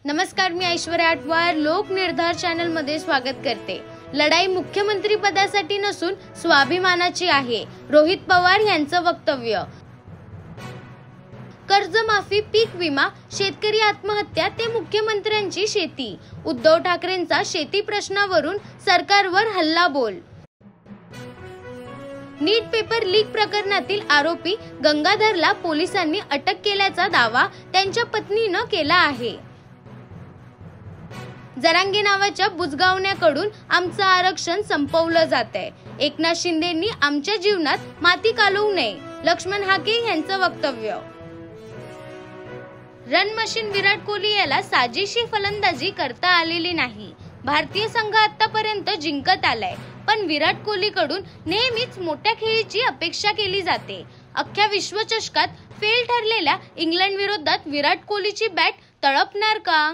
नमस्कार, मी ऐश्वर्या आटवार लोक निर्धार चॅनल मध्ये स्वागत करते। लढाई मुख्यमंत्री पदासाठी नसून स्वाभिमानाची आहे, रोहित पवार यांचं वक्तव्य। कर्जमाफी, पीक विमा, शेतकरी आत्महत्या ते मुख्यमंत्र्यांची शेती। उद्धव ठाकरेंचा शेती प्रश्नावरून सरकारवर हल्लाबोल। नीट पेपर लीक प्रकरणातील आरोपी गंगाधरला पोलिसांनी अटक केल्याचा दावा त्यांच्या पत्नीनं केला आहे। जरांगे नावाच्या बुजगावण्याकडून आमचं आरक्षण संपवलं जातंय। एकनाथ शिंदेंनी आमच्या जीवनात माती कालवू नये, लक्ष्मण हाके यांचं वक्तव्य। रन मशीन विराट कोहली याला साजेशी फलंदाजी करता आलेली नाही। भारतीय संघ आतापर्यंत जिंकत आलाय, पण विराट कोहलीकडून नेहमीच मोठ्या खेळीची अपेक्षा केली जाते। अख्ख्या विश्वचषकात फेल ठरलेल्या इंग्लंड विरोधात विराट कोहलीची बॅट तळपणार का?